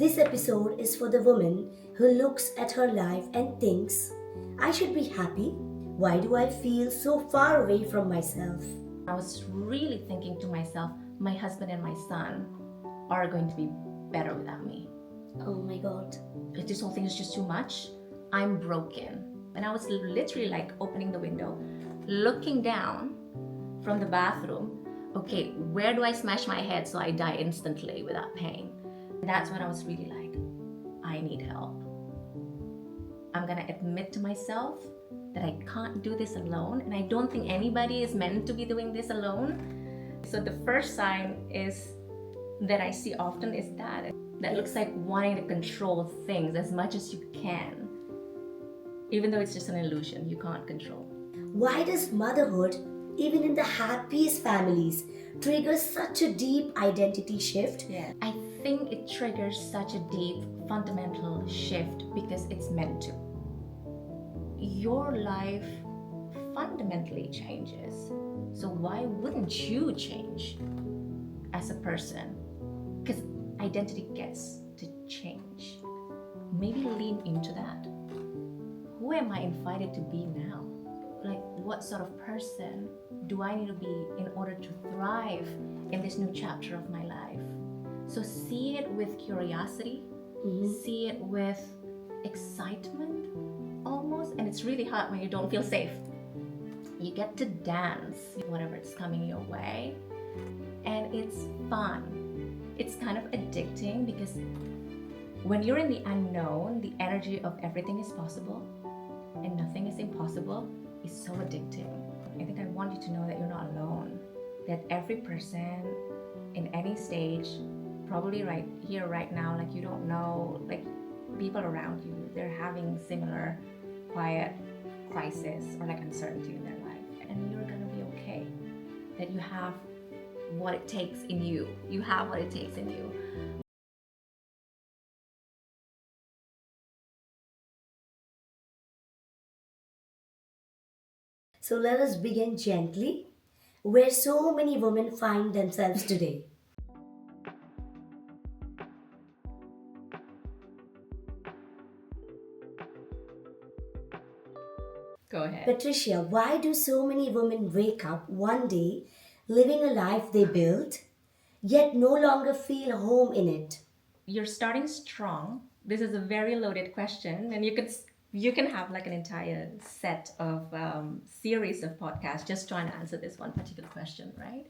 This episode is for the woman who looks at her life and thinks, I should be happy. Why do I feel so far away from myself? I was really thinking to myself, my husband and my son are going to be better without me. Oh my god. If this whole thing is just too much, I'm broken. And I was literally like opening the window, looking down from the bathroom. Okay, where do I smash my head so I die instantly without pain? And that's when I was really like, I need help. I'm gonna admit to myself that I can't do this alone, and I don't think anybody is meant to be doing this alone. So the first sign is that I see often is that looks like wanting to control things as much as you can, even though it's just an illusion you can't control. Why does motherhood, even in the happiest families, trigger such a deep identity shift? Yeah, I think it triggers such a deep fundamental shift because it's meant to. Your life fundamentally changes. So why wouldn't you change as a person? Because identity gets to change. Maybe lean into that. Who am I invited to be now? Like, what sort of person do I need to be in order to thrive in this new chapter of my life? So see it with curiosity, see it with excitement almost, and it's really hard when you don't feel safe. You get to dance whatever is coming your way, and it's fun. It's kind of addicting because when you're in the unknown, the energy of everything is possible and nothing is impossible is so addicting. I think I want you to know that you're not alone, that every person in any stage, probably right here, right now, like you don't know, like people around you, they're having similar quiet crisis or like uncertainty in their life, and you're gonna be okay. That you have what it takes in you. You have what it takes in you. So let us begin gently, where so many women find themselves today. Go ahead. Patricia, why do so many women wake up one day living a life they built, yet no longer feel home in it? You're starting strong. This is a very loaded question, and you can have like an entire set of series of podcasts just trying to answer this one particular question, right?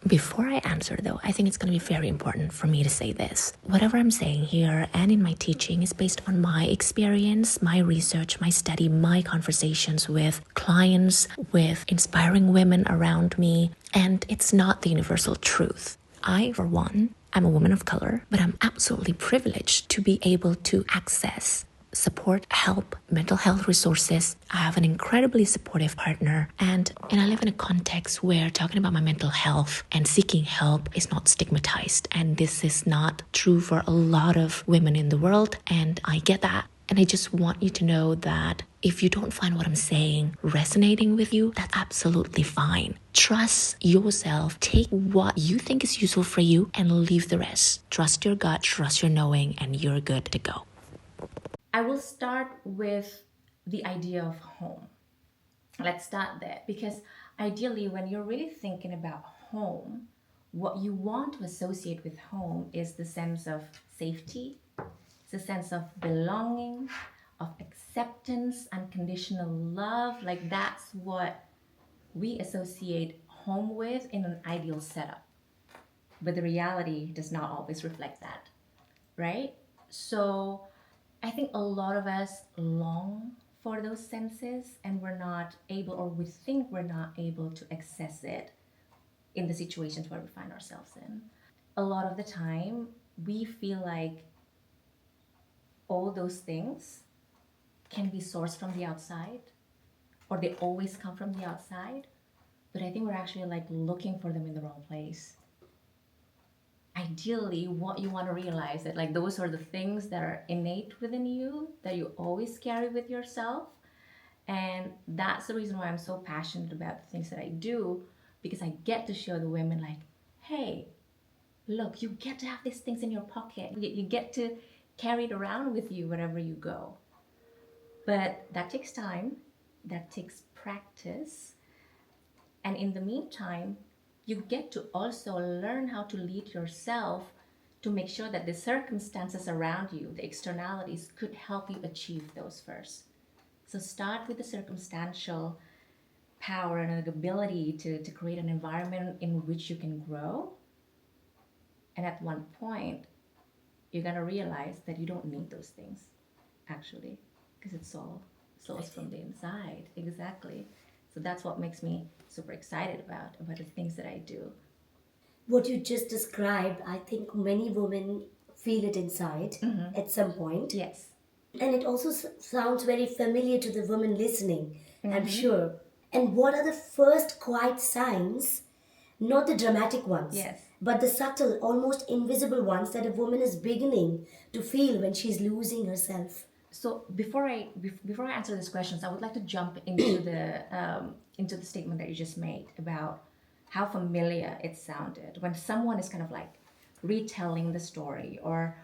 Before I answer, though, I think it's going to be very important for me to say this. Whatever I'm saying here and in my teaching is based on my experience, my research, my study, my conversations with clients, with inspiring women around me, and it's not the universal truth. I, for one, I'm a woman of color, but I'm absolutely privileged to be able to access support, help, mental health resources. I have an incredibly supportive partner, and I live in a context where talking about my mental health and seeking help is not stigmatized. And this is not true for a lot of women in the world, and I get that. And I just want you to know that if you don't find what I'm saying resonating with you, that's absolutely fine. Trust yourself. Take what you think is useful for you and leave the rest. Trust your gut, trust your knowing, and you're good to go. I will start with the idea of home. Let's start there, because ideally, when you're really thinking about home, what you want to associate with home is the sense of safety, it's a sense of belonging, of acceptance, unconditional love. Like that's what we associate home with in an ideal setup. But the reality does not always reflect that, right? So I think a lot of us long for those senses, and we're not able, or we think we're not able to access it in the situations where we find ourselves in. A lot of the time, we feel like all those things can be sourced from the outside, or they always come from the outside. But I think we're actually like looking for them in the wrong place. Ideally, what you want to realize that like those are the things that are innate within you, that you always carry with yourself. And that's the reason why I'm so passionate about the things that I do, because I get to show the women like, hey, look, you get to have these things in your pocket. You get to carry it around with you wherever you go. But that takes time, that takes practice. And in the meantime, you get to also learn how to lead yourself to make sure that the circumstances around you, the externalities, could help you achieve those first. So start with the circumstantial power and the ability to create an environment in which you can grow. And at one point, you're going to realize that you don't need those things, actually, because it's all sourced from the inside. Exactly. So that's what makes me super excited about the things that I do. What you just described, I think many women feel it inside at some point. Yes. And it also sounds very familiar to the woman listening, I'm sure. And what are the first quiet signs, not the dramatic ones, Yes. but the subtle, almost invisible ones that a woman is beginning to feel when she's losing herself? So before I answer these questions, I would like to jump into the statement that you just made about how familiar it sounded when someone is kind of like retelling the story or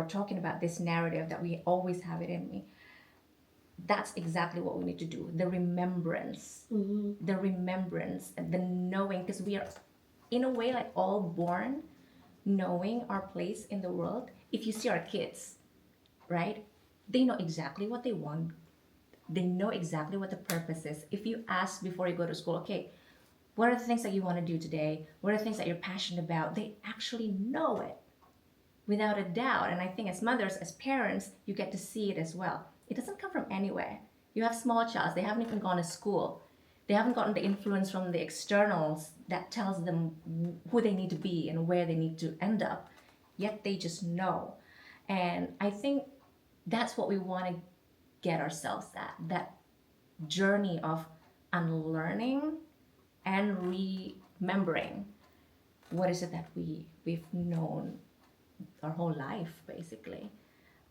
talking about this narrative that we always have it in me. That's exactly what we need to do. The remembrance, the remembrance, and the knowing, because we are, in a way, like all born knowing our place in the world. If you see our kids, right? They know exactly what they want. They know exactly what the purpose is. If you ask before you go to school, okay, what are the things that you want to do today? What are the things that you're passionate about? They actually know it without a doubt. And I think as mothers, as parents, you get to see it as well. It doesn't come from anywhere. You have small childs, they haven't even gone to school. They haven't gotten the influence from the externals that tells them who they need to be and where they need to end up. Yet they just know. And I think that's what we want to get ourselves at, that journey of unlearning and remembering what is it that we've known our whole life, basically.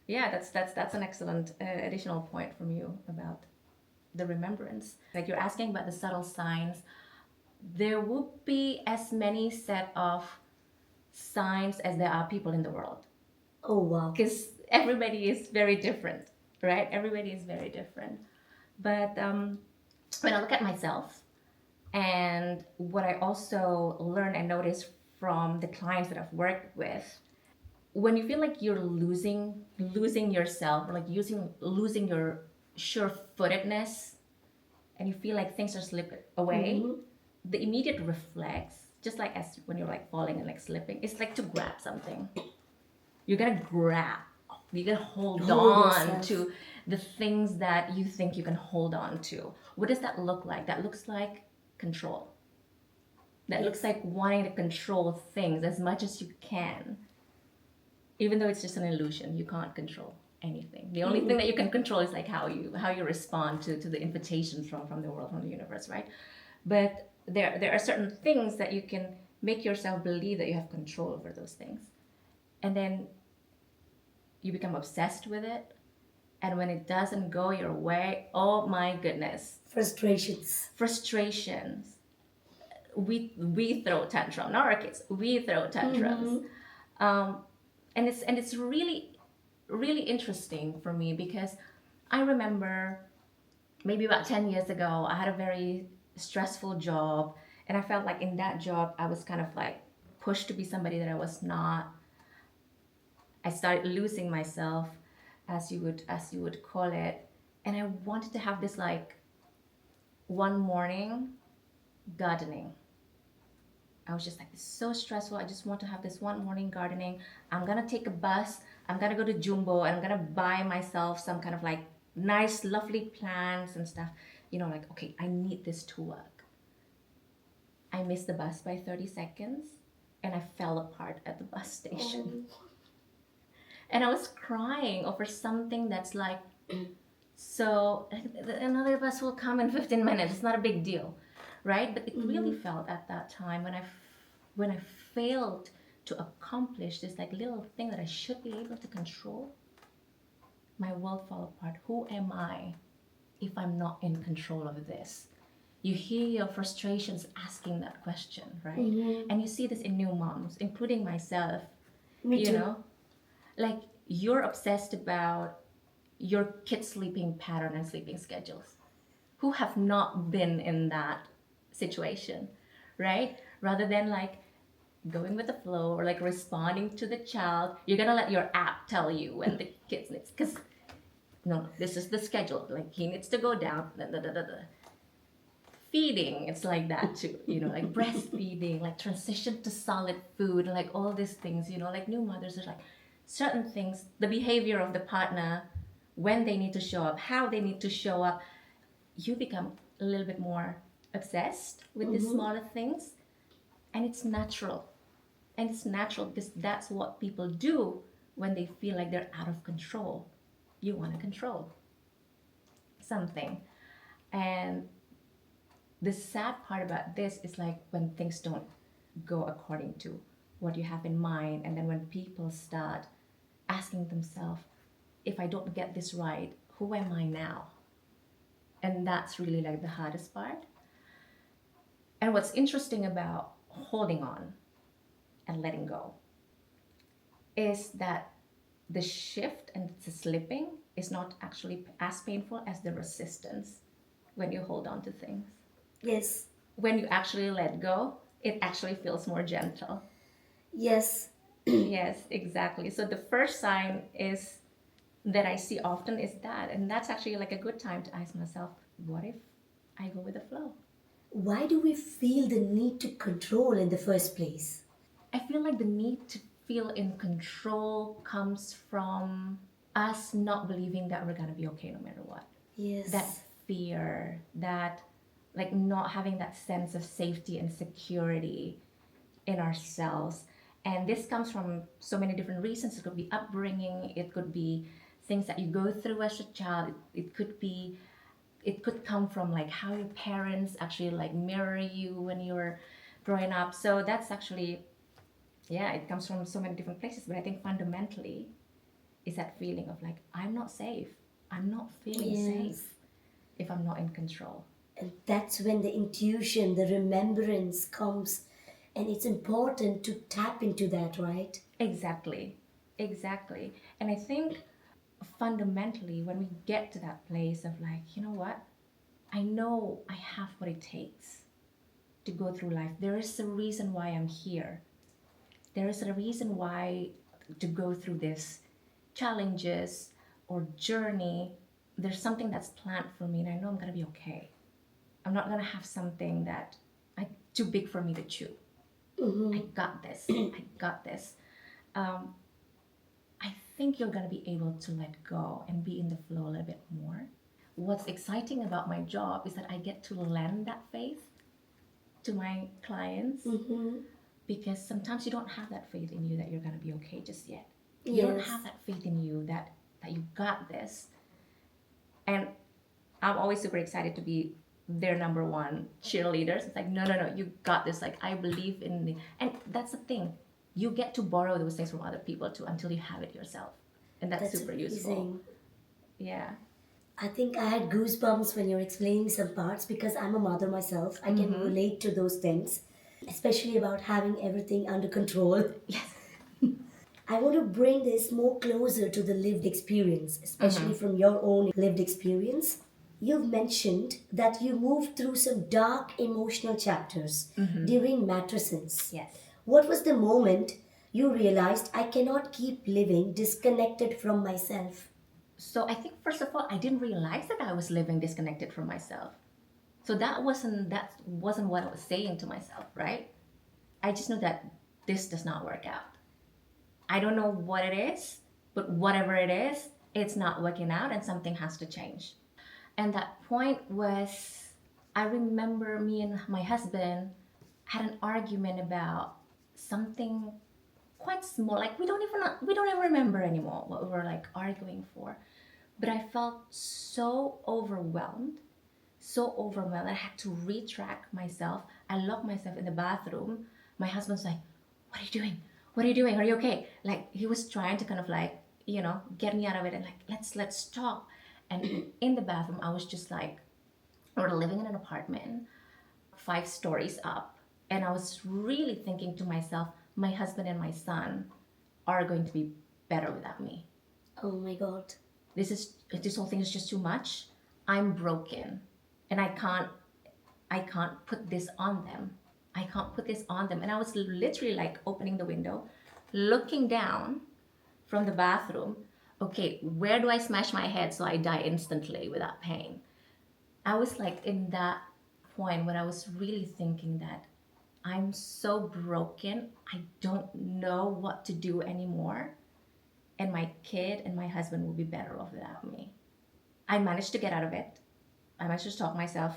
Yeah, that's an excellent additional point from you about the remembrance. Like you're asking about the subtle signs, there would be as many set of signs as there are people in the world, Oh, wow. because everybody is very different, right? Everybody is very different. But when I look at myself and what I also learn and notice from the clients that I've worked with, when you feel like you're losing yourself, or like losing your sure-footedness, and you feel like things are slipping away, the immediate reflex, just like as when you're like falling and like slipping, it's like to grab something. You're gonna grab, you're gonna hold on yourself. to the things that you think you can hold on to. What does that look like? That looks like control. That looks like wanting to control things as much as you can. Even though it's just an illusion, you can't control anything. The only thing that you can control is like how you respond to the invitations from the world, from the universe, right? But there are certain things that you can make yourself believe that you have control over those things. And then you become obsessed with it. And when it doesn't go your way, oh my goodness. Frustrations. We throw tantrums. Not our kids. We throw tantrums. And it's really, really interesting for me because I remember maybe about 10 years ago, I had a very stressful job, and I felt like in that job I was kind of like pushed to be somebody that I was not. I started losing myself, as you would call it, and I wanted to have this like one morning gardening. I was just like, it's so stressful. I just want to have this one morning gardening. I'm gonna take a bus. I'm gonna go to Jumbo and I'm gonna buy myself some kind of like nice, lovely plants and stuff. You know, like, okay, I need this to work. I missed the bus by 30 seconds and I fell apart at the bus station. And I was crying over something that's like, so another bus will come in 15 minutes. It's not a big deal, right? But it really felt at that time when I failed to accomplish this like little thing that I should be able to control, my world fell apart. Who am I if I'm not in control of this? you hear your frustrations asking that question, right? Mm-hmm. And you see this in new moms, including myself. Me You too. know, like you're obsessed about your kids' sleeping pattern and sleeping schedules. Who have not been in that situation, right? Rather than like going with the flow or like responding to the child, you're gonna let your app tell you when the kids needs, because no, this is the schedule. Like he needs to go down. Da, da, da, da, da. Feeding, it's like that too. Like breastfeeding, like transition to solid food, like all these things. Like new mothers are like certain things, the behavior of the partner, when they need to show up, how they need to show up. You become a little bit more obsessed with these smaller things, and it's natural. And it's natural because that's what people do when they feel like they're out of control. You want to control something. And the sad part about this is like when things don't go according to what you have in mind, and then when people start asking themselves, if I don't get this right, who am I now? And that's really like the hardest part. And what's interesting about holding on and letting go is that the shift and the slipping is not actually as painful as the resistance when you hold on to things. Yes. When you actually let go, it actually feels more gentle. Yes. Yes, exactly. So the first sign is that I see often is that, and that's actually like a good time to ask myself, what if I go with the flow? Why do we feel the need to control in the first place? I feel like the need to feel in control comes from us not believing that we're gonna be okay no matter what. That Yes. fear, that like not having that sense of safety and security in ourselves. And this comes from so many different reasons. It could be upbringing, it could be things that you go through as a child, it could come from like how your parents actually like mirror you when you're growing up. So that's actually, yeah, it comes from so many different places. But I think fundamentally is that feeling of like, I'm not safe. I'm not feeling Yes. safe if I'm not in control. And that's when the intuition, the remembrance comes. And it's important to tap into that, right? Exactly. Exactly. And I think fundamentally, when we get to that place of like, you know what? I know I have what it takes to go through life. There is a reason why I'm here. There is a reason why to go through this challenges or journey. There's something that's planned for me, and I know I'm gonna be okay. I'm not gonna have something that like too big for me to chew. I got this. I got this. Um, I think you're gonna be able to let go and be in the flow a little bit more. What's exciting about my job is that I get to lend that faith to my clients, because sometimes you don't have that faith in you that you're gonna be okay just yet. You don't Yes. have that faith in you that you got this. And I'm always super excited to be their number one cheerleaders. It's like, no, no, no, you got this. Like, I believe in the, and that's the thing. You get to borrow those things from other people too until you have it yourself. And that's super useful. amazing. Yeah. I think I had goosebumps when you're explaining some parts because I'm a mother myself. I can relate to those things, especially about having everything under control. Yes. I want to bring this more closer to the lived experience, especially from your own lived experience. You've mentioned that you moved through some dark emotional chapters during matrescence. Yes. What was the moment you realized I cannot keep living disconnected from myself? So I think first of all, I didn't realize that I was living disconnected from myself. So that wasn't what I was saying to myself, right? I just knew that this does not work out. I don't know what it is, but whatever it is, it's not working out and something has to change. And that point was, I remember me and my husband had an argument about something quite small. Like we don't even remember anymore what we were like arguing for. But I felt so overwhelmed, so overwhelmed. I had to retract myself. I locked myself in the bathroom. My husband's like, "What are you doing? What are you doing? Are you okay?" Like he was trying to kind of like, get me out of it and like let's talk. And in the bathroom, I was just like We were living in an apartment 5 stories up, and I was really thinking to myself, my husband and my son are going to be better without me. Oh my God. This whole thing is just too much. I'm broken, and I can't put this on them. I can't put this on them. And I was literally like opening the window, looking down from the bathroom. Okay, where do I smash my head so I die instantly without pain? I was like in that point when I was really thinking that I'm so broken, I don't know what to do anymore, and my kid and my husband will be better off without me. I managed to get out of it. I managed to talk myself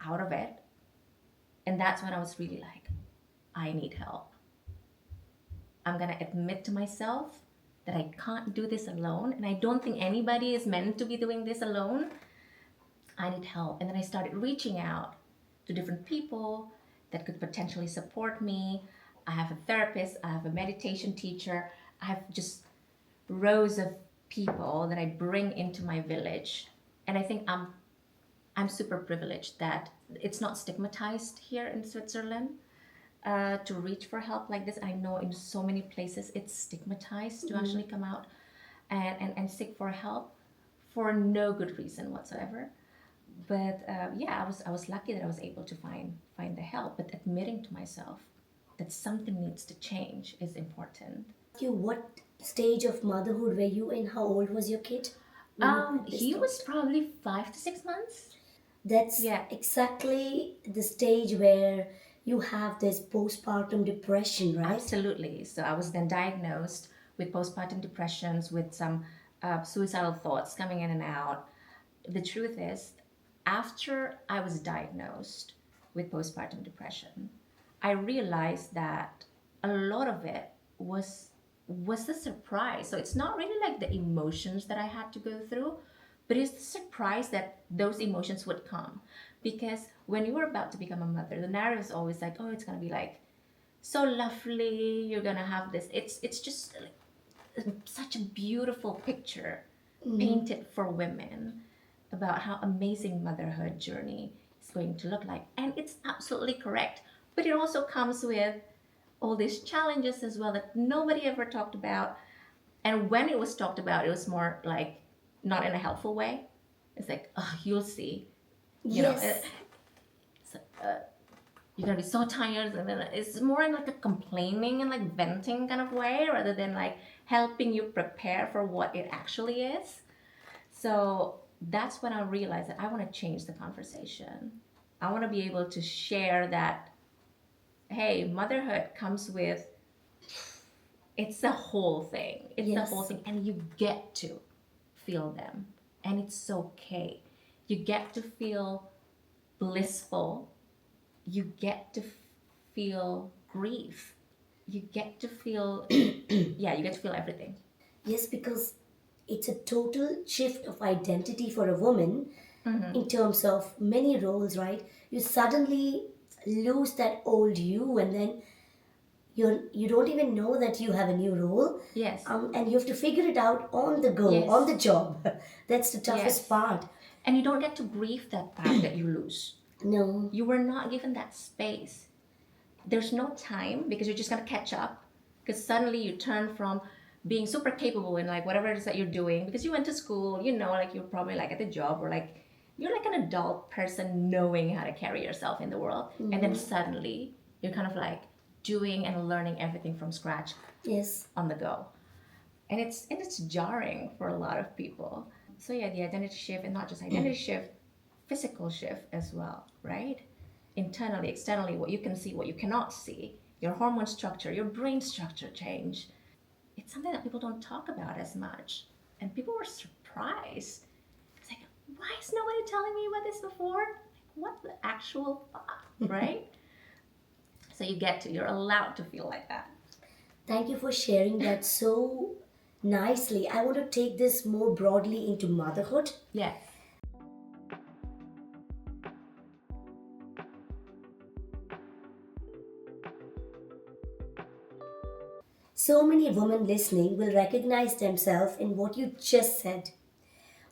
out of it. And that's when I was really like, I need help. I'm going to admit to myself that I can't do this alone. And I don't think anybody is meant to be doing this alone. I need help. And then I started reaching out to different people that could potentially support me. I have a therapist, I have a meditation teacher, I have just rows of people that I bring into my village. And I think I'm super privileged that it's not stigmatized here in Switzerland to reach for help like this. I know in so many places it's stigmatized to actually come out and seek for help for no good reason whatsoever. But yeah, I was lucky that I was able to find the help. But admitting to myself that something needs to change is important. What stage of motherhood were you in? How old was your kid when you had this He thought? was probably 5 to 6 months. That's Yeah. exactly the stage where you have this postpartum depression, right? Absolutely. So I was then diagnosed with postpartum depressions, with some suicidal thoughts coming in and out. The truth is, after I was diagnosed with postpartum depression, I realized that a lot of it was a surprise. So it's not really like the emotions that I had to go through, but it's the surprise that those emotions would come. Because when you were about to become a mother, the narrative is always like, oh, it's gonna be like so lovely, you're gonna have this. It's just like such a beautiful picture painted for women about how amazing motherhood journey is going to look like. And it's absolutely correct. But it also comes with all these challenges as well that nobody ever talked about. And when it was talked about, it was more like not in a helpful way. It's like, oh, you'll see. You know, Yes. you're gonna be so tired, and then it's more in like a complaining and like venting kind of way rather than like helping you prepare for what it actually is. So that's when I realized that I want to change the conversation. I want to be able to share that, hey, motherhood comes with, it's a whole thing. It's the Yes. whole thing, and you get to feel them, and it's okay. You get to feel blissful. You get to feel grief. You get to feel, yeah, you get to feel everything. Yes, because it's a total shift of identity for a woman in terms of many roles, right? You suddenly lose that old you, and then you don't even know that you have a new role. Yes. And you have to figure it out on the go, Yes. on the job. That's the toughest Yes. part. And you don't get to grieve that part that you lose. No. You were not given that space. There's no time because you're just gonna catch up. Because suddenly you turn from being super capable in like whatever it is that you're doing because you went to school, you know, like you're probably like at the job or like you're like an adult person knowing how to carry yourself in the world. And then suddenly you're kind of like doing and learning everything from scratch Yes. on the go. And it's jarring for a lot of people. So yeah, the identity shift, and not just identity shift, physical shift as well, right? Internally, externally, what you can see, what you cannot see, your hormone structure, your brain structure change. It's something that people don't talk about as much. And people were surprised. It's like, why is nobody telling me about this before? Like, what the actual fuck, right? So you're allowed to feel like that. Thank you for sharing that so nicely. I want to take this more broadly into motherhood. Yes. So many women listening will recognize themselves in what you just said.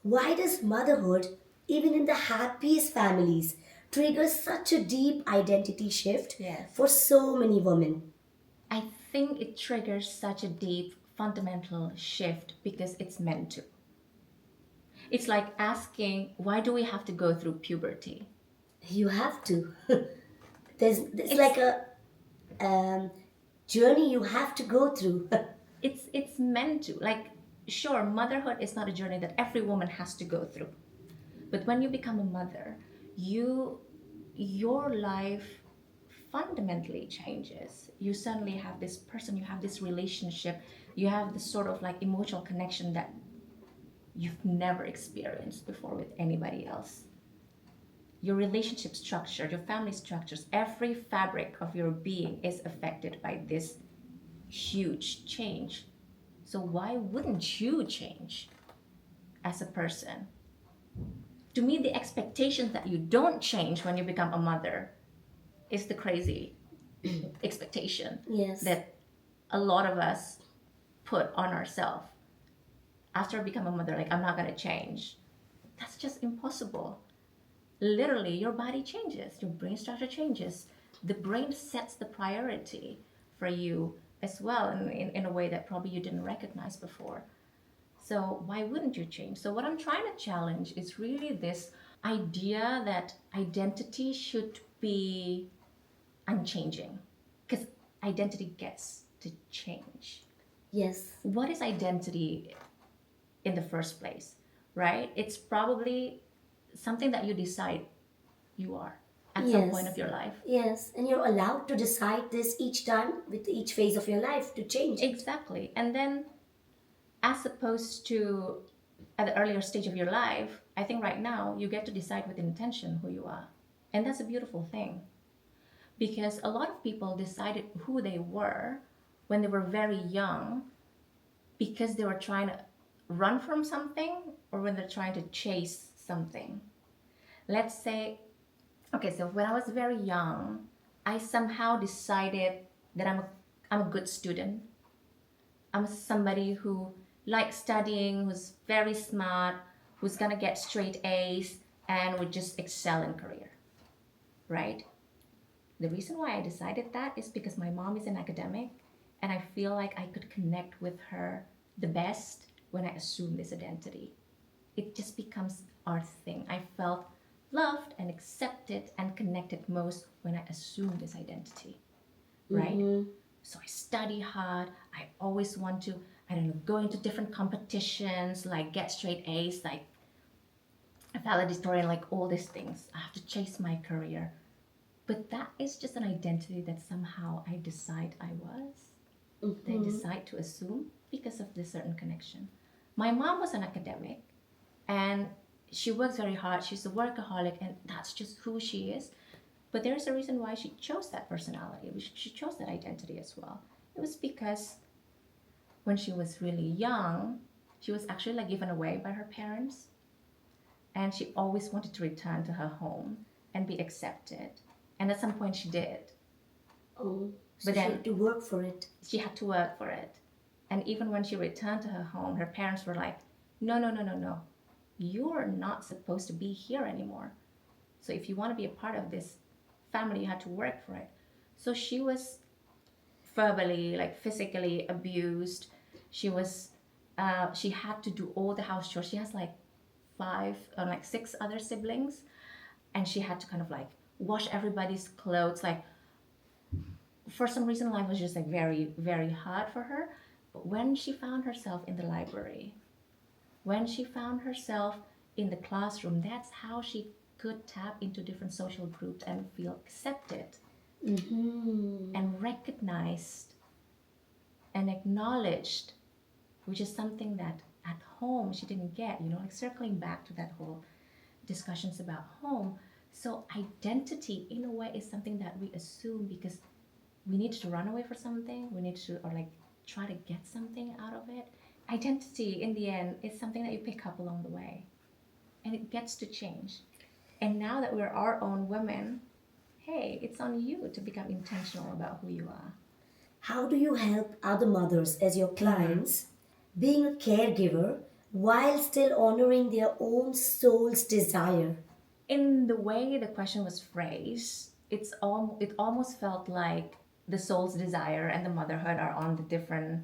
Why does motherhood even in the happiest families, triggers such a deep identity shift Yes. for so many women. I think it triggers such a deep fundamental shift because it's meant to. It's like asking, why do we have to go through puberty? You have to. There's It's like a um, journey you have to go through. it's meant to. Like, sure, motherhood is not a journey that every woman has to go through. But when you become a mother, your life fundamentally changes. You suddenly have this person, you have this relationship, you have this sort of like emotional connection that you've never experienced before with anybody else. Your relationship structure, your family structures, every fabric of your being is affected by this huge change. So why wouldn't you change as a person? To me, the expectation that you don't change when you become a mother is the crazy expectation Yes. that a lot of us put on ourselves. After I become a mother, like, I'm not going to change. That's just impossible. Literally, your body changes, your brain structure changes. The brain sets the priority for you as well in a way that probably you didn't recognize before. So why wouldn't you change? So what I'm trying to challenge is really this idea that identity should be unchanging, because identity gets to change. Yes. What is identity in the first place, right? It's probably something that you decide you are at some point of your life. Yes, and you're allowed to decide this each time with each phase of your life to change it. Exactly. And then, as opposed to at the earlier stage of your life, I think right now you get to decide with intention who you are. And that's a beautiful thing, because a lot of people decided who they were when they were very young because they were trying to run from something or when they're trying to chase something. Let's say, okay, so when I was very young, I somehow decided that I'm a good student. I'm somebody who likes studying, who's very smart, who's gonna get straight A's and would just excel in career, right? The reason why I decided that is because my mom is an academic and I feel like I could connect with her the best when I assume this identity. It just becomes our thing. I felt loved and accepted and connected most when I assumed this identity, right? So I study hard. I always want to, I don't know, go into different competitions, like get straight A's, like a valedictorian, like all these things. I have to chase my career. But that is just an identity that somehow I decide I was. That I decide to assume because of this certain connection. My mom was an academic and she works very hard. She's a workaholic and that's just who she is. But there's a reason why she chose that personality. She chose that identity as well. It was because when she was really young, she was actually like given away by her parents. And she always wanted to return to her home and be accepted. And at some point she did. Oh, so But she then- had to work for it. She had to work for it. And even when she returned to her home, her parents were like, no, no, no, no, no. You're not supposed to be here anymore. So if you want to be a part of this family, you had to work for it. So she was verbally, like physically abused. She was, she had to do all the house chores. She has like six other siblings. And she had to kind of like wash everybody's clothes. Like, for some reason, life was just like very, very hard for her. But when she found herself in the library, when she found herself in the classroom, that's how she could tap into different social groups and feel accepted and recognized and acknowledged, which is something that at home she didn't get, like circling back to that whole discussions about home. So identity in a way is something that we assume because we need to run away for something, we need to, or like try to get something out of it. Identity in the end is something that you pick up along the way and it gets to change. And now that we're our own women, hey, it's on you to become intentional about who you are. How do you help other mothers as your clients, being a caregiver, while still honoring their own soul's desire. In the way the question was phrased, it almost felt like the soul's desire and the motherhood are on the different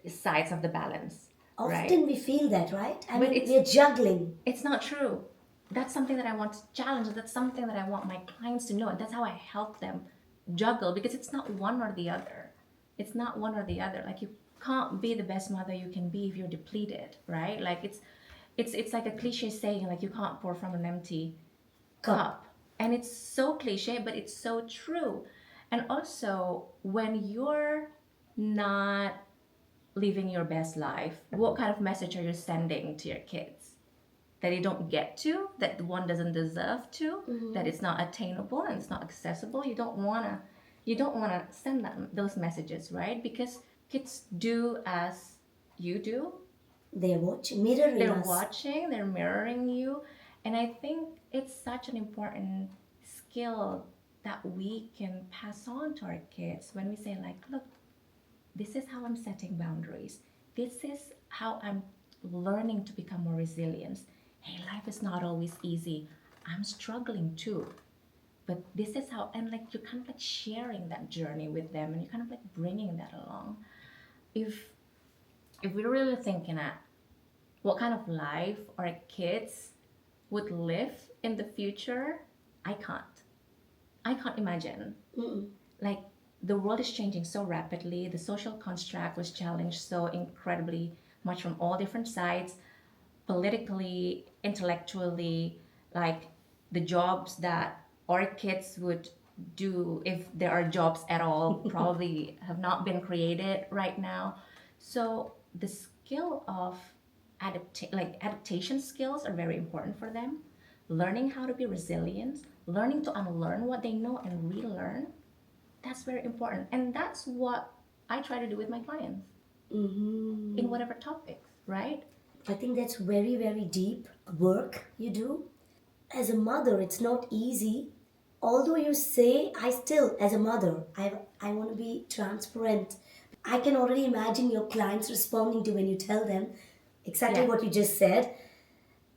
sides of the balance, Often right? we feel that, right? I But mean, we're juggling. it's not true. That's something that I want to challenge. That's something that I want my clients to know, and that's how I help them juggle, because it's not one or the other. It's not one or the other. Like, you can't be the best mother you can be if you're depleted, right? Like, it's like a cliche saying, like, you can't pour from an empty cup. And it's so cliche, but it's so true. And also, when you're not living your best life, what kind of message are you sending to your kids? That they don't get to, that one doesn't deserve to, that it's not attainable and it's not accessible. You don't wanna send them those messages, right? Because kids do as you do. They're watching, mirroring They're us. watching, they're mirroring you. And I think it's such an important skill that we can pass on to our kids when we say, like, look, this is how I'm setting boundaries. This is how I'm learning to become more resilient. Hey, life is not always easy. I'm struggling too. But this is how, and like, you're kind of like sharing that journey with them, and you're kind of like bringing that along. If we're really thinking at what kind of life our kids would live in the future, I can't. I can't imagine. Like, the world is changing so rapidly. The social construct was challenged so incredibly much from all different sides, politically, intellectually. Like, the jobs that our kids would do, if there are jobs at all, probably have not been created right now. So the skill of adaptation skills are very important for them. Learning how to be resilient, learning to unlearn what they know and relearn, that's very important. And that's what I try to do with my clients in whatever topics, right? I think that's very, very deep work you do. As a mother, it's not easy. Although you say, I still, as a mother, I want to be transparent. I can already imagine your clients responding to when you tell them exactly Yeah. what you just said.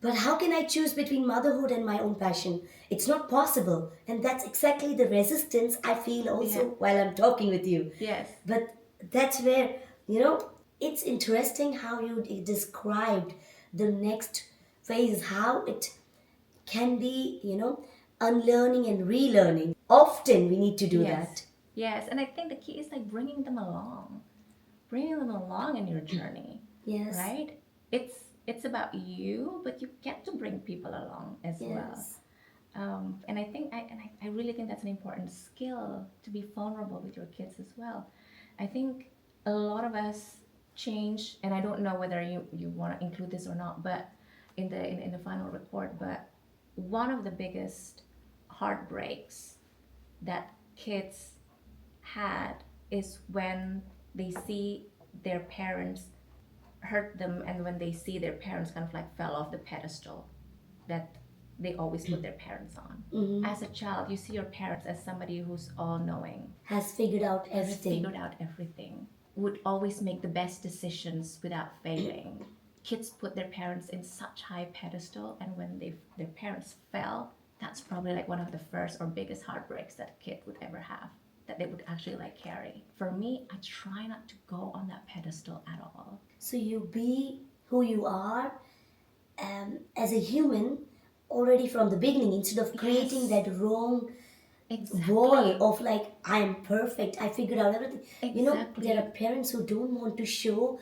But how can I choose between motherhood and my own passion? It's not possible. And that's exactly the resistance I feel also Yeah. while I'm talking with you. Yes. But that's where, you know, it's interesting how you described the next phase, how it can be, unlearning and relearning. Often we need to do that. Yes. And I think the key is like bringing them along in your journey. Yes. Right? It's about you, but you get to bring people along as well. Yes. And I really think that's an important skill, to be vulnerable with your kids as well. I think a lot of us change, and I don't know whether you want to include this or not, but in the final report, but one of the biggest heartbreaks that kids had is when they see their parents hurt them, and when they see their parents kind of like fell off the pedestal that they always put their parents on. As a child, you see your parents as somebody who's all-knowing, Has figured out has everything. figured out everything, would always make the best decisions without failing. Kids put their parents in such high pedestal, and when their parents fell, that's probably like one of the first or biggest heartbreaks that a kid would ever have, that they would actually like carry. For me, I try not to go on that pedestal at all. So you be who you are as a human already from the beginning instead of creating that wrong wall of like, I'm perfect, I figured out everything. Exactly. There are parents who don't want to show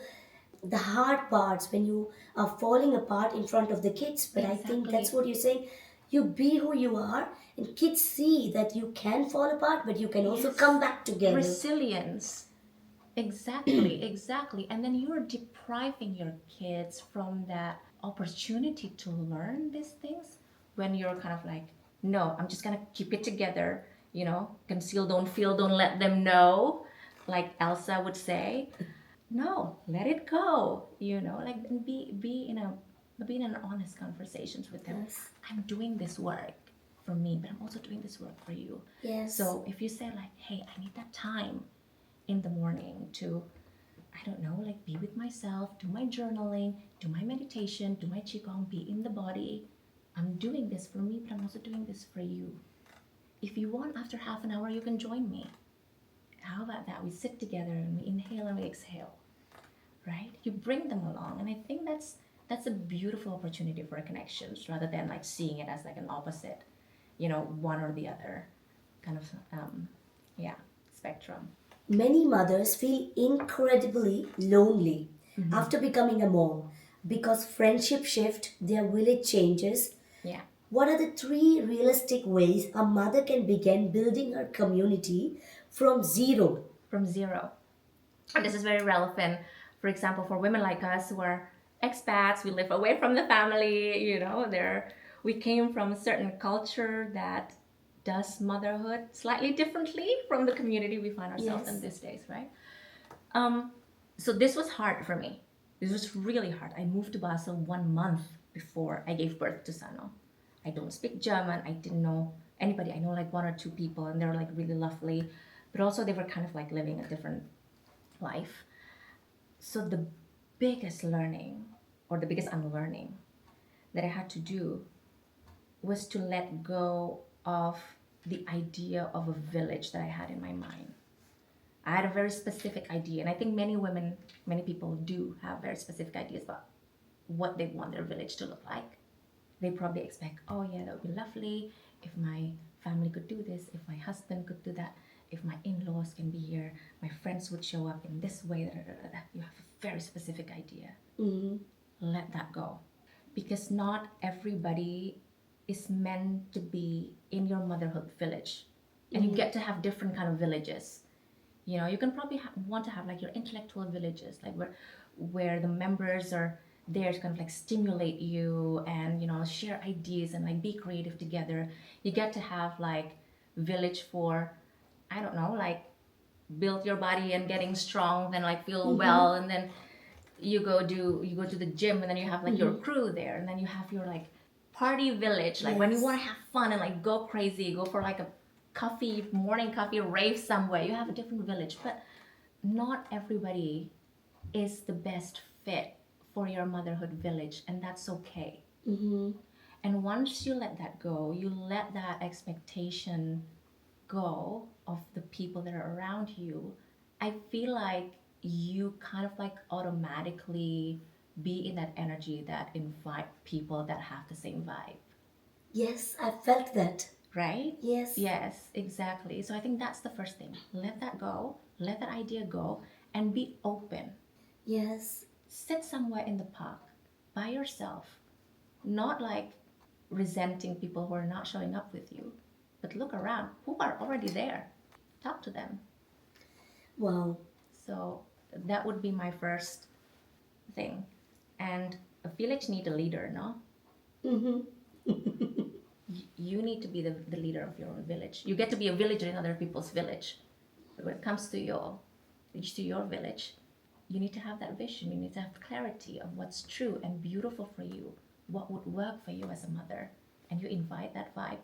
the hard parts when you are falling apart in front of the kids. But I think Exactly. that's what you're saying. You be who you are, and kids see that you can fall apart, but you can also Yes. come back together. Resilience. Exactly, exactly. And then you're depriving your kids from that opportunity to learn these things when you're kind of like, no, I'm just gonna keep it together, conceal, don't feel, don't let them know, like Elsa would say. No, let it go, like, and be in an honest conversations with them. Yes. I'm doing this work for me, but I'm also doing this work for you. Yes. So if you say like, hey, I need that time in the morning to I don't know, like be with myself, do my journaling, do my meditation, do my qigong, be in the body. I'm doing this for me, but I'm also doing this for you. If you want, after half an hour, you can join me. How about that? We sit together and we inhale and we exhale, right? You bring them along. And I think that's a beautiful opportunity for connections rather than like seeing it as like an opposite, one or the other kind of, spectrum. Many mothers feel incredibly lonely after becoming a mom because friendship shift, their village changes. Yeah. What are the three realistic ways a mother can begin building her community from zero? From zero. And this is very relevant, for example, for women like us who are expats, we live away from the family, we came from a certain culture that does motherhood slightly differently from the community we find ourselves in Yes. these days, right? So this was hard for me. This was really hard. I moved to Basel 1 month before I gave birth to Sano. I don't speak German. I didn't know anybody. I know like one or two people, and they're like really lovely, but also they were kind of like living a different life. So the biggest learning or the biggest unlearning that I had to do was to let go of the idea of a village that I had in my mind. I had a very specific idea, and I think many women, many people do have very specific ideas about what they want their village to look like. They probably expect, oh yeah, that would be lovely if my family could do this, if my husband could do that, if my in-laws can be here, my friends would show up in this way. You have a very specific idea. Let that go, because not everybody is meant to be in your motherhood village, and you get to have different kind of villages. You can probably want to have like your intellectual villages, like where the members are there to kind of like stimulate you and share ideas and like be creative together. You get to have like village for, I don't know, like build your body and getting strong, then like feel well, and then you go to the gym, and then you have like your crew there, and then you have your like party village, like when you Yes. want to have fun and like go crazy, go for like a morning coffee rave somewhere. You have a different village, but not everybody is the best fit for your motherhood village, and that's okay. And once you let that go, you let that expectation go of the people that are around you, I feel like you kind of like automatically be in that energy that invite people that have the same vibe. Yes, I felt that. Right? Yes. Yes, exactly. So I think that's the first thing. Let that go, let that idea go, and be open. Yes. Sit somewhere in the park by yourself, not like resenting people who are not showing up with you, but look around who are already there. Talk to them. Wow. So that would be my first thing. And a village need a leader, no? You need to be the leader of your own village. You get to be a villager in other people's village. But when it comes to your village, you need to have that vision. You need to have clarity of what's true and beautiful for you, what would work for you as a mother. And you invite that vibe.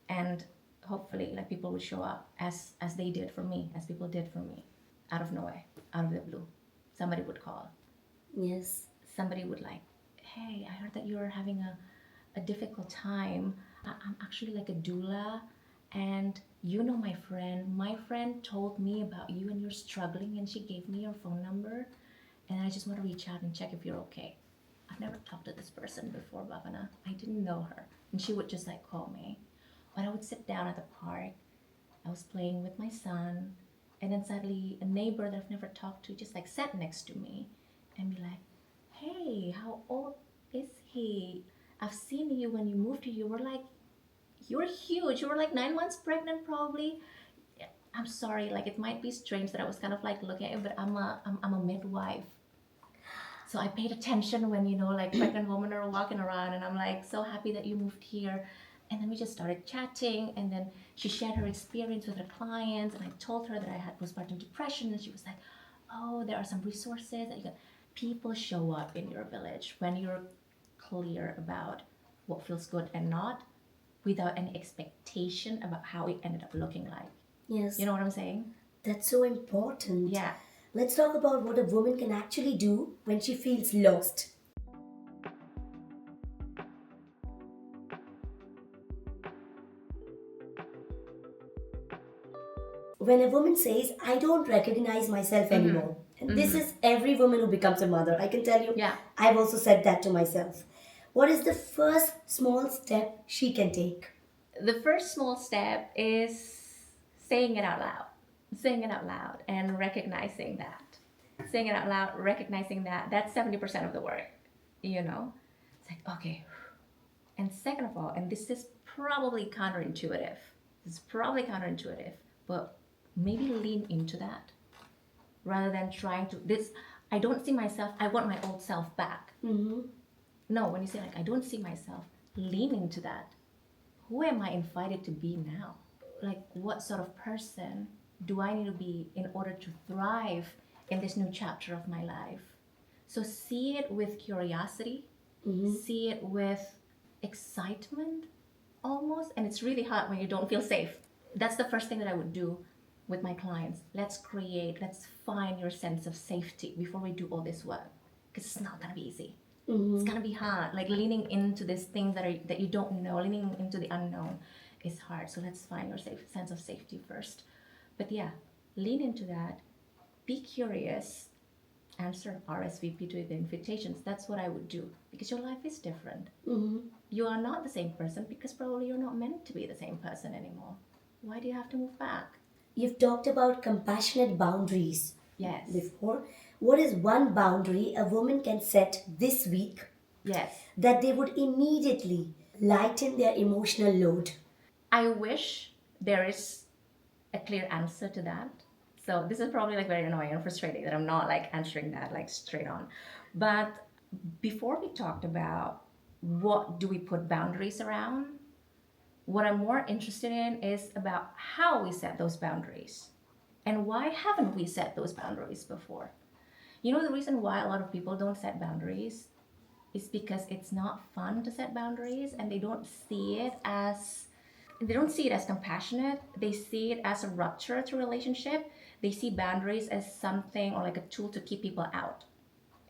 And hopefully like people will show up as they did for me, as people did for me, out of nowhere, out of the blue. Somebody would call. Yes. Somebody would like, hey, I heard that you're having a difficult time. I'm actually like a doula, and my friend told me about you and you're struggling, and she gave me your phone number, and I just want to reach out and check if you're okay. I've never talked to this person before, Bhavana. I didn't know her, and she would just like call me. But I would sit down at the park. I was playing with my son, and then suddenly a neighbor that I've never talked to just like sat next to me and be like, hey, how old is he? I've seen you when you moved here. You were huge. You were like 9 months pregnant, probably. I'm sorry, like it might be strange that I was kind of like looking at you, but I'm a midwife. So I paid attention when like pregnant women are walking around, and I'm like so happy that you moved here. And then we just started chatting, and then she shared her experience with her clients, and I told her that I had postpartum depression, and she was like, oh, there are some resources that you can. People show up in your village when you're clear about what feels good and not, without any expectation about how it ended up looking like. Yes. You know what I'm saying? That's so important. Yeah. Let's talk about what a woman can actually do when she feels lost. When a woman says, I don't recognize myself anymore, and this is every woman who becomes a mother, I can tell you, Yeah. I've also said that to myself. What is the first small step she can take? The first small step is saying it out loud. Saying it out loud and recognizing that. Saying it out loud, recognizing that, that's 70% of the work, you know? It's like, okay. And second of all, and this is probably counterintuitive, but maybe lean into that rather than trying to, I don't see myself, I want my old self back. No, when you say like, I don't see myself, lean into that. Who am I invited to be now? Like, what sort of person do I need to be in order to thrive in this new chapter of my life? So see it with curiosity, see it with excitement almost, and it's really hard when you don't feel safe. That's the first thing that I would do with my clients. Let's find your sense of safety before we do all this work, because it's not gonna be easy. It's gonna be hard. Like leaning into these things that you don't know, leaning into the unknown is hard. So let's find your sense of safety first. But yeah, lean into that. Be curious. Answer RSVP to the invitations. That's what I would do, because your life is different. You are not the same person because probably you're not meant to be the same person anymore. Why do you have to move back? You've talked about compassionate boundaries Yes. before. What is one boundary a woman can set this week Yes. that they would immediately lighten their emotional load? I wish there is a clear answer to that. So this is probably like very annoying and frustrating that I'm not like answering that like straight on. But before we talked about what do we put boundaries around, what I'm more interested in is about how we set those boundaries. And why haven't we set those boundaries before? You know, the reason why a lot of people don't set boundaries is because it's not fun to set boundaries, and they don't see it as compassionate. They see it as a rupture to relationship. They see boundaries as something or like a tool to keep people out.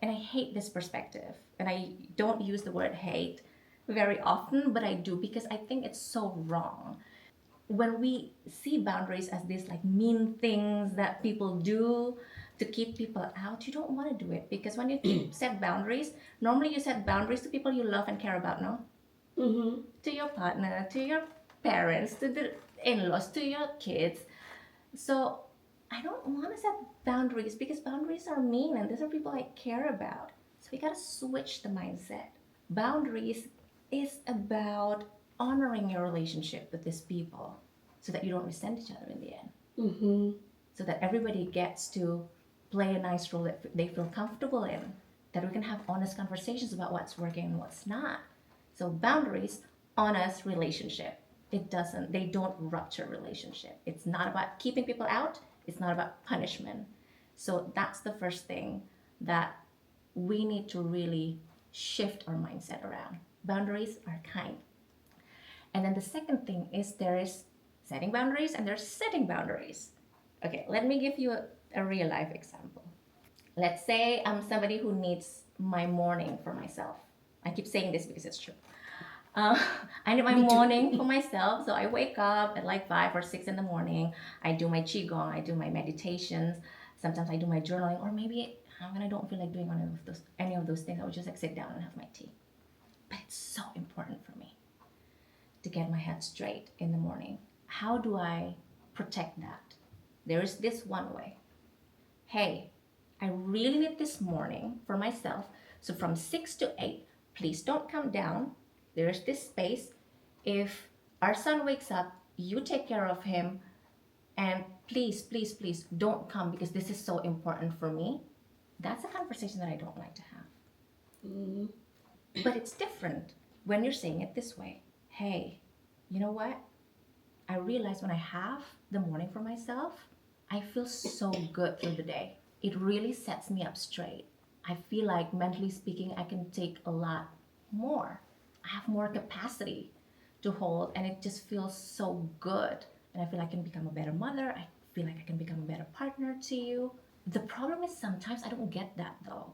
And I hate this perspective. And I don't use the word hate very often, but I do because I think it's so wrong. When we see boundaries as these like mean things that people do to keep people out, you don't want to do it, because when you set boundaries, normally you set boundaries to people you love and care about, no? To your partner, to your parents, to the in-laws, to your kids. So I don't want to set boundaries because boundaries are mean and these are people I care about. So we gotta switch the mindset. Boundaries is about honoring your relationship with these people so that you don't resent each other in the end. So that everybody gets to play a nice role that they feel comfortable in, that we can have honest conversations about what's working and what's not. So boundaries, honest relationship. They don't rupture relationship. It's not about keeping people out. It's not about punishment. So that's the first thing that we need to really shift our mindset around. Boundaries are kind. And then the second thing is there is setting boundaries and there's setting boundaries. Okay, let me give you a real life example. Let's say I'm somebody who needs my morning for myself. I keep saying this because it's true. I need my morning for myself. So I wake up at like 5 or 6 in the morning. I do my qigong, I do my meditations. Sometimes I do my journaling, or maybe when I don't feel like doing any of those things, I would just like sit down and have my tea. But it's so important for me to get my head straight in the morning. How do I protect that? There is this one way. Hey, I really need this morning for myself. So from 6 to 8, please don't come down. There's this space. If our son wakes up, you take care of him. And please, please, please don't come because this is so important for me. That's a conversation that I don't like to have. But it's different when you're saying it this way. Hey, you know what? I realize when I have the morning for myself, I feel so good through the day. It really sets me up straight. I feel like mentally speaking, I can take a lot more. I have more capacity to hold, and it just feels so good. And I feel like I can become a better mother. I feel like I can become a better partner to you. The problem is sometimes I don't get that though.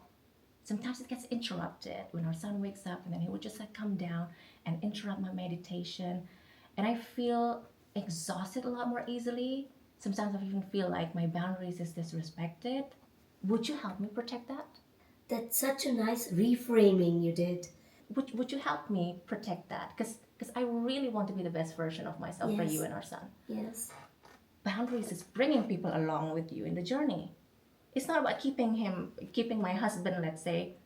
Sometimes it gets interrupted when our son wakes up, and then he would just like come down and interrupt my meditation. And I feel exhausted a lot more easily. Sometimes I even feel like my boundaries is disrespected. Would you help me protect that? That's such a nice reframing you did. Would you help me protect that? Because I really want to be the best version of myself for Yes. you and our son. Yes. Boundaries is bringing people along with you in the journey. It's not about keeping my husband, let's say,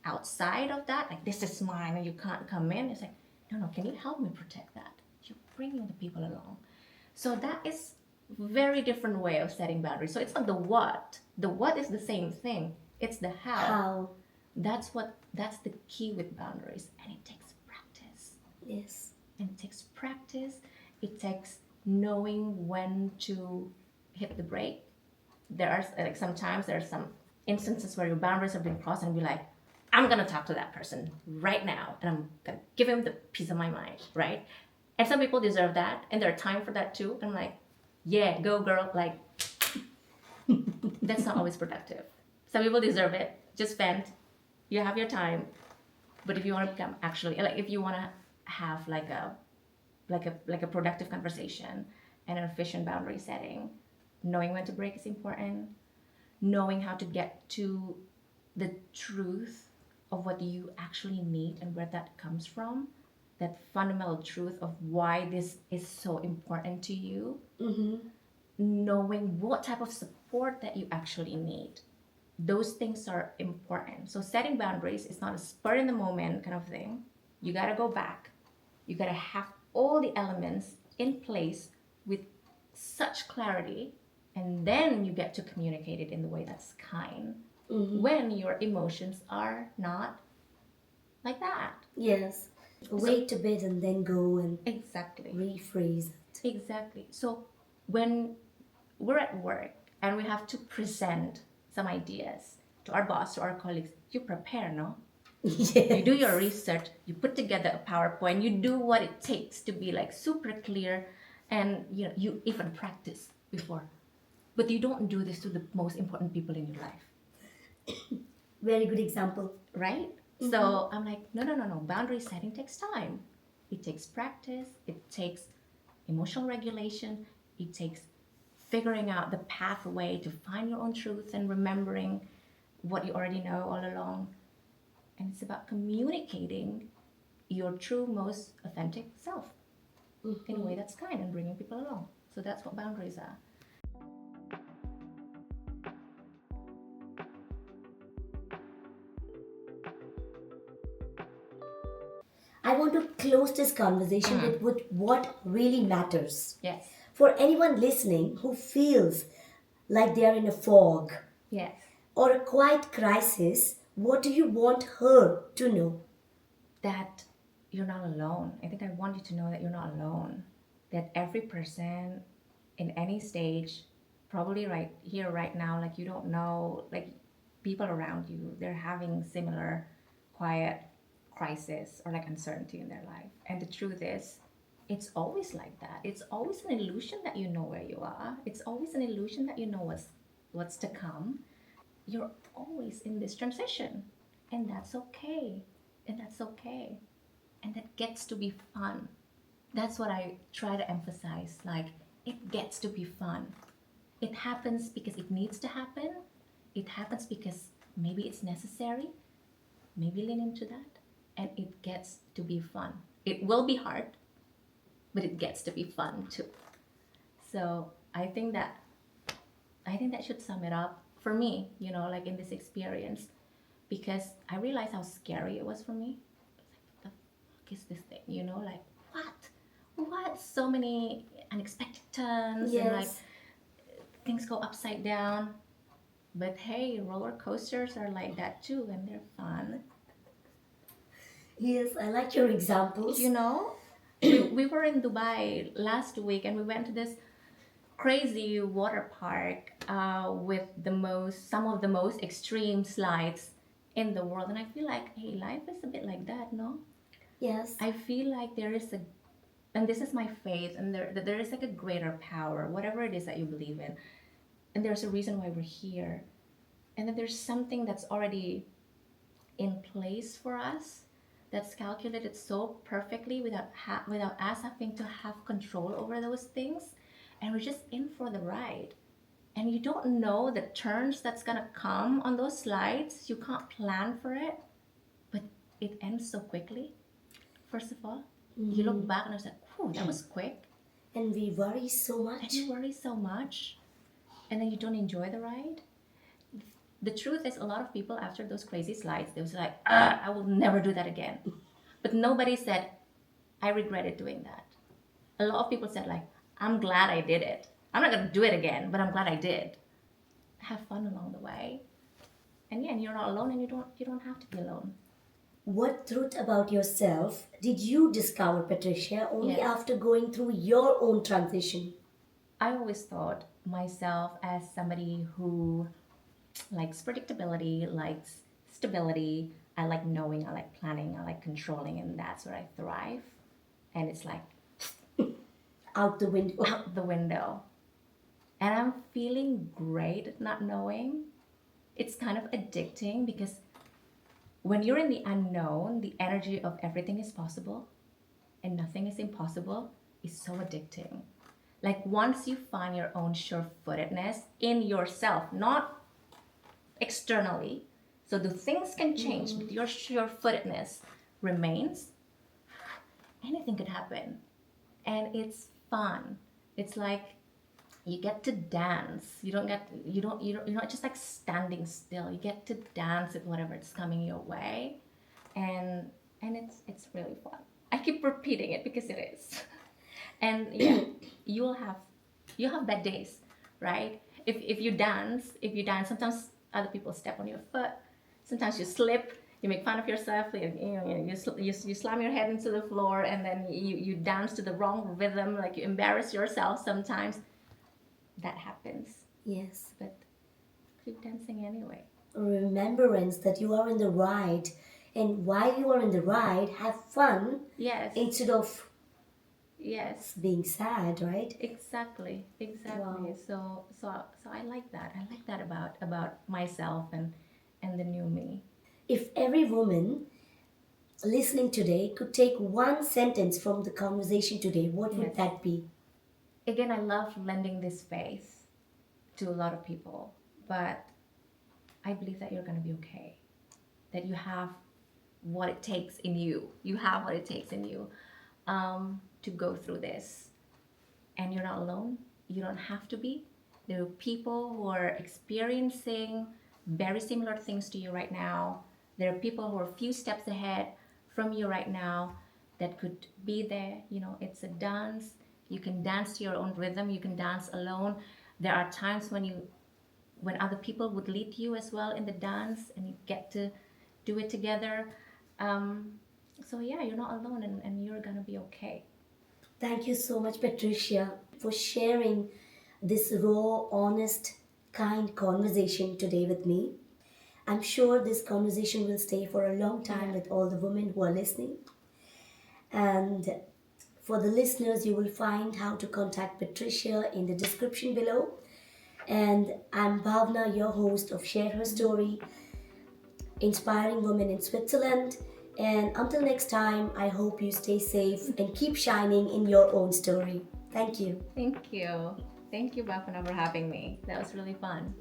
outside of that, like this is mine and you can't come in. It's like, no, can you help me protect that? You're bringing the people along. So that is very different way of setting boundaries. So it's not the what. The what is the same thing. It's the how. How? That's the key with boundaries. And it takes practice. Yes. And it takes practice. It takes knowing when to hit the brake. There are like sometimes there are some instances where your boundaries have been crossed and be like, I'm gonna talk to that person right now and I'm gonna give him the piece of my mind, right? And some people deserve that and there are time for that too. And I'm like, yeah, go girl. Like that's not always productive. Some people deserve it. Just vent. You have your time. But if you want to become actually like if you want to have like a productive conversation and an efficient boundary setting, knowing when to break is important. Knowing how to get to the truth of what you actually need and where that comes from, that fundamental truth of why this is so important to you, knowing what type of support that you actually need. Those things are important. So setting boundaries is not a spur in the moment kind of thing. You got to go back. You got to have all the elements in place with such clarity, and then you get to communicate it in the way that's kind when your emotions are not like that. Yes. Wait a bit and then go and Exactly. rephrase it. Exactly. So when we're at work and we have to present some ideas to our boss, to our colleagues, you prepare, no? Yes. You do your research, you put together a PowerPoint, you do what it takes to be like super clear, and you even practice before. But you don't do this to the most important people in your life. Very good example. Right? So I'm like, no. Boundary setting takes time. It takes practice. It takes emotional regulation. It takes figuring out the pathway to find your own truth and remembering what you already know all along. And it's about communicating your true, most authentic self in a way that's kind and bringing people along. So that's what boundaries are. I want to close this conversation with what really matters. Yes. For anyone listening who feels like they are in a fog Yes. or a quiet crisis, what do you want her to know? That you're not alone. I think I want you to know that you're not alone. That every person in any stage, probably right here, right now, like you don't know, like people around you, they're having similar quiet crisis or like uncertainty in their life. And the truth is, it's always like that. It's always an illusion that you know where you are. It's always an illusion that you know what's to come. You're always in this transition. And that's okay. And that's okay. And that gets to be fun. That's what I try to emphasize. Like, it gets to be fun. It happens because it needs to happen. It happens because maybe it's necessary. Maybe lean into that. And it gets to be fun. It will be hard, but it gets to be fun too. So I think that should sum it up for me, like in this experience, because I realized how scary it was for me. I was like, what the fuck is this thing? Like what? So many unexpected turns and like things go upside down. But hey, roller coasters are like that too, and they're fun. Yes, I like your examples. We were in Dubai last week and we went to this crazy water park with some of the most extreme slides in the world. And I feel like, hey, life is a bit like that, no? Yes. I feel like there is and this is my faith, and there is like a greater power, whatever it is that you believe in. and there's a reason why we're here, and then there's something that's already in place for us, that's calculated so perfectly without us having to have control over those things, and we're just in for the ride. And you don't know the turns that's gonna come on those slides. You can't plan for it, but it ends so quickly. First of all, you look back and it's like, whew, that was quick. And we worry so And much. you worry so much, and then you don't enjoy the ride. The truth is, a lot of people after those crazy slides, they was like, I will never do that again. But nobody said, I regretted doing that. A lot of people said, like, I'm glad I did it. I'm not gonna do it again, but I'm glad I did. Have fun along the way. And yeah, and you're not alone, and you don't have to be alone. What truth about yourself did you discover, Patricia, only Yes. after going through your own transition? I always thought myself as somebody who likes predictability, likes stability. I like knowing, I like planning, I like controlling, and that's where I thrive. And it's like Out the window. out the window. And I'm feeling great at not knowing. It's kind of addicting because when you're in the unknown, the energy of everything is possible and nothing is impossible is so addicting. Like once you find your own sure-footedness in yourself, not externally, so the things can change, but your sure-footedness remains, anything could happen. And it's fun. It's like you get to dance. You're not just like standing still. You get to dance with whatever is coming your way. And it's really fun. I keep repeating it because it is. And yeah, you'll have bad days, right? If you dance, sometimes other people step on your foot. Sometimes you slip. You make fun of yourself. You slam your head into the floor, and then you dance to the wrong rhythm. Like you embarrass yourself sometimes. That happens, Yes. but keep dancing anyway. Remembrance that you are in the ride, and while you are in the ride, have fun Yes. instead of Yes. being sad, right? Exactly. Wow. So I like that. I like that about myself and the new me. If every woman listening today could take one sentence from the conversation today, what would Yes. that be? Again, I love lending this space to a lot of people, but I believe that you're going to be okay. That you have what it takes in you. You have what it takes in you to go through this. And you're not alone. You don't have to be. There are people who are experiencing very similar things to you right now. There are people who are a few steps ahead from you right now that could be there. You know, it's a dance. You can dance to your own rhythm. You can dance alone. There are times when other people would lead you as well in the dance, and you get to do it together. So yeah, you're not alone, and you're gonna be okay. Thank you so much, Patricia, for sharing this raw, honest, kind conversation today with me. I'm sure this conversation will stay for a long time with all the women who are listening. And for the listeners, you will find how to contact Patricia in the description below. And I'm Bhavna, your host of Share Her Story, inspiring women in Switzerland. And until next time, I hope you stay safe and keep shining in your own story. Thank you. Thank you. Thank you, Bhavana, for having me. That was really fun.